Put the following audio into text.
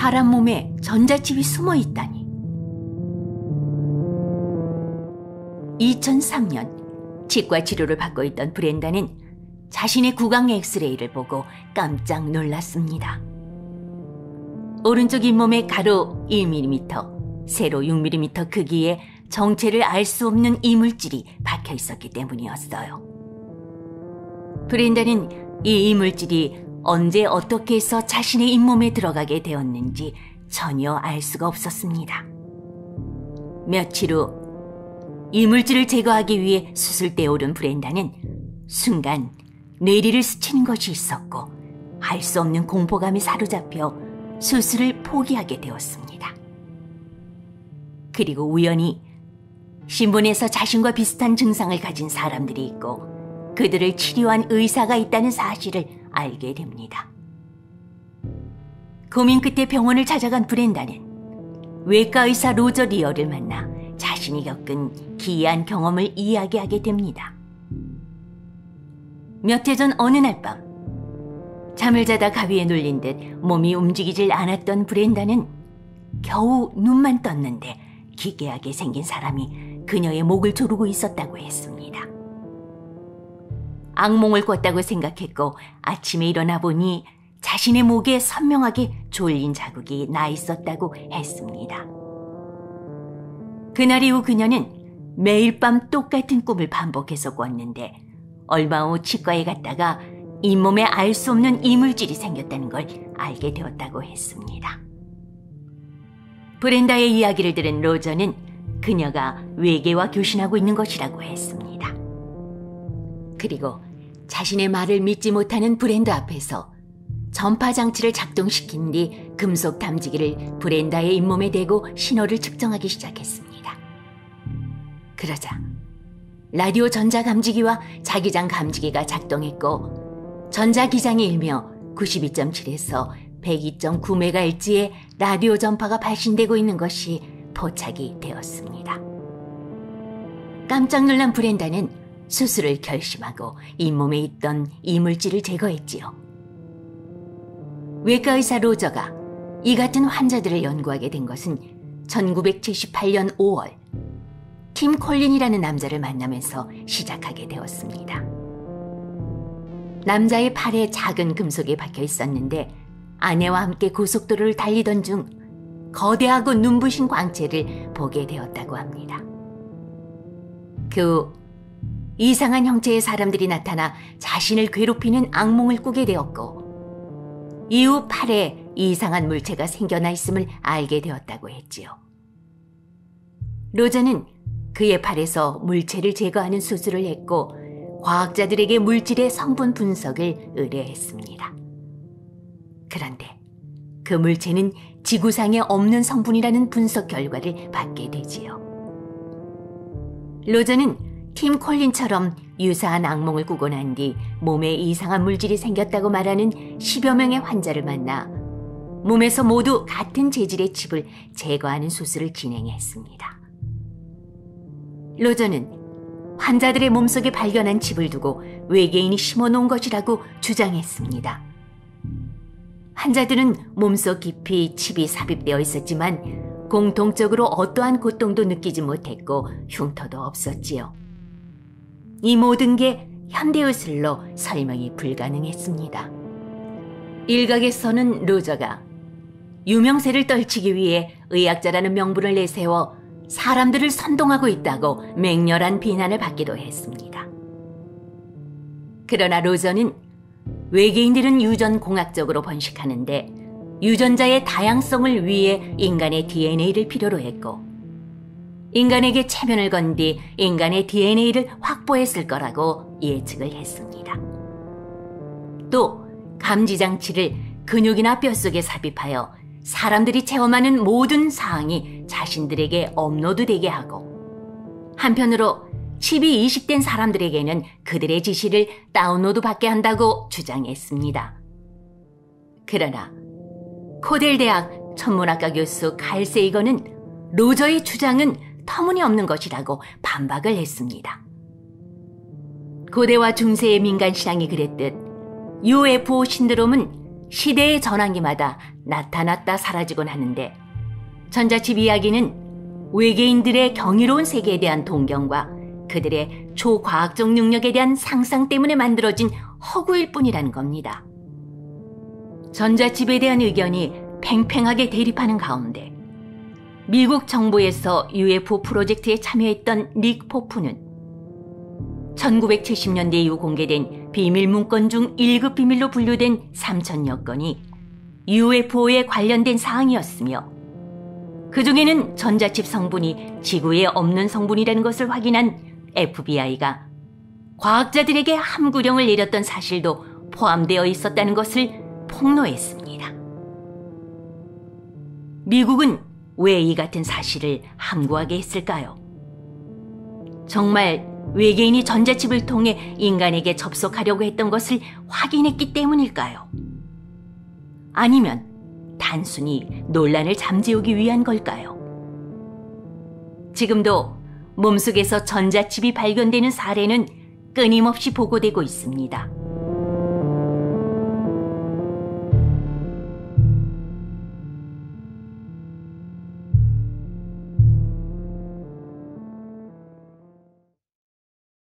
사람 몸에 전자칩이 숨어 있다니. 2003년 치과 치료를 받고 있던 브렌다는 자신의 구강 엑스레이를 보고 깜짝 놀랐습니다. 오른쪽 잇몸에 가로 1mm, 세로 6mm 크기의 정체를 알 수 없는 이물질이 박혀 있었기 때문이었어요. 브렌다는 이 이물질이 언제 어떻게 해서 자신의 잇몸에 들어가게 되었는지 전혀 알 수가 없었습니다. 며칠 후 이물질을 제거하기 위해 수술대에 오른 브렌다는 순간 뇌리를 스치는 것이 있었고 알 수 없는 공포감에 사로잡혀 수술을 포기하게 되었습니다. 그리고 우연히 신문에서 자신과 비슷한 증상을 가진 사람들이 있고 그들을 치료한 의사가 있다는 사실을 알게 됩니다. 고민 끝에 병원을 찾아간 브렌다는 외과 의사 로저 리얼을 만나 자신이 겪은 기이한 경험을 이야기하게 됩니다. 몇 해 전 어느 날 밤, 잠을 자다 가위에 눌린 듯 몸이 움직이질 않았던 브렌다는 겨우 눈만 떴는데 기괴하게 생긴 사람이 그녀의 목을 조르고 있었다고 했습니다. 악몽을 꿨다고 생각했고 아침에 일어나 보니 자신의 목에 선명하게 졸린 자국이 나 있었다고 했습니다. 그날 이후 그녀는 매일 밤 똑같은 꿈을 반복해서 꿨는데 얼마 후 치과에 갔다가 잇몸에 알 수 없는 이물질이 생겼다는 걸 알게 되었다고 했습니다. 브렌다의 이야기를 들은 로저는 그녀가 외계와 교신하고 있는 것이라고 했습니다. 그리고 자신의 말을 믿지 못하는 브렌다 앞에서 전파 장치를 작동시킨 뒤 금속 탐지기를 브렌다의 잇몸에 대고 신호를 측정하기 시작했습니다. 그러자 라디오 전자감지기와 자기장 감지기가 작동했고 전자기장이 일며 92.7에서 102.9MHz의 라디오 전파가 발신되고 있는 것이 포착이 되었습니다. 깜짝 놀란 브렌다는 수술을 결심하고 잇몸에 있던 이물질을 제거했지요. 외과 의사 로저가 이 같은 환자들을 연구하게 된 것은 1978년 5월 팀 콜린이라는 남자를 만나면서 시작하게 되었습니다. 남자의 팔에 작은 금속이 박혀 있었는데 아내와 함께 고속도로를 달리던 중 거대하고 눈부신 광채를 보게 되었다고 합니다. 그 후 이상한 형체의 사람들이 나타나 자신을 괴롭히는 악몽을 꾸게 되었고 이후 팔에 이상한 물체가 생겨나 있음을 알게 되었다고 했지요. 로저는 그의 팔에서 물체를 제거하는 수술을 했고 과학자들에게 물질의 성분 분석을 의뢰했습니다. 그런데 그 물체는 지구상에 없는 성분이라는 분석 결과를 받게 되지요. 로저는 팀 콜린처럼 유사한 악몽을 꾸고 난 뒤 몸에 이상한 물질이 생겼다고 말하는 10여 명의 환자를 만나 몸에서 모두 같은 재질의 칩을 제거하는 수술을 진행했습니다. 로저는 환자들의 몸속에 발견한 칩을 두고 외계인이 심어놓은 것이라고 주장했습니다. 환자들은 몸속 깊이 칩이 삽입되어 있었지만 공통적으로 어떠한 고통도 느끼지 못했고 흉터도 없었지요. 이 모든 게 현대의술로 설명이 불가능했습니다. 일각에서는 로저가 유명세를 떨치기 위해 의학자라는 명분을 내세워 사람들을 선동하고 있다고 맹렬한 비난을 받기도 했습니다. 그러나 로저는 외계인들은 유전공학적으로 번식하는데 유전자의 다양성을 위해 인간의 DNA를 필요로 했고 인간에게 체면을 건 뒤 인간의 DNA를 확보했을 거라고 예측을 했습니다. 또 감지장치를 근육이나 뼈속에 삽입하여 사람들이 체험하는 모든 사항이 자신들에게 업로드되게 하고 한편으로 칩이 이식된 사람들에게는 그들의 지시를 다운로드 받게 한다고 주장했습니다. 그러나 코델 대학 천문학과 교수 칼 세이건은 로저의 주장은 터무니없는 것이라고 반박을 했습니다. 고대와 중세의 민간 신앙이 그랬듯 UFO 신드롬은 시대의 전환기마다 나타났다 사라지곤 하는데 전자칩 이야기는 외계인들의 경이로운 세계에 대한 동경과 그들의 초과학적 능력에 대한 상상 때문에 만들어진 허구일 뿐이라는 겁니다. 전자칩에 대한 의견이 팽팽하게 대립하는 가운데 미국 정부에서 UFO 프로젝트에 참여했던 닉 포프는 1970년대 이후 공개된 비밀 문건 중 1급 비밀로 분류된 3,000여 건이 UFO에 관련된 사항이었으며 그 중에는 전자칩 성분이 지구에 없는 성분이라는 것을 확인한 FBI가 과학자들에게 함구령을 내렸던 사실도 포함되어 있었다는 것을 폭로했습니다. 미국은 왜 이 같은 사실을 함구하게 했을까요? 정말 외계인이 전자칩을 통해 인간에게 접속하려고 했던 것을 확인했기 때문일까요? 아니면 단순히 논란을 잠재우기 위한 걸까요? 지금도 몸속에서 전자칩이 발견되는 사례는 끊임없이 보고되고 있습니다.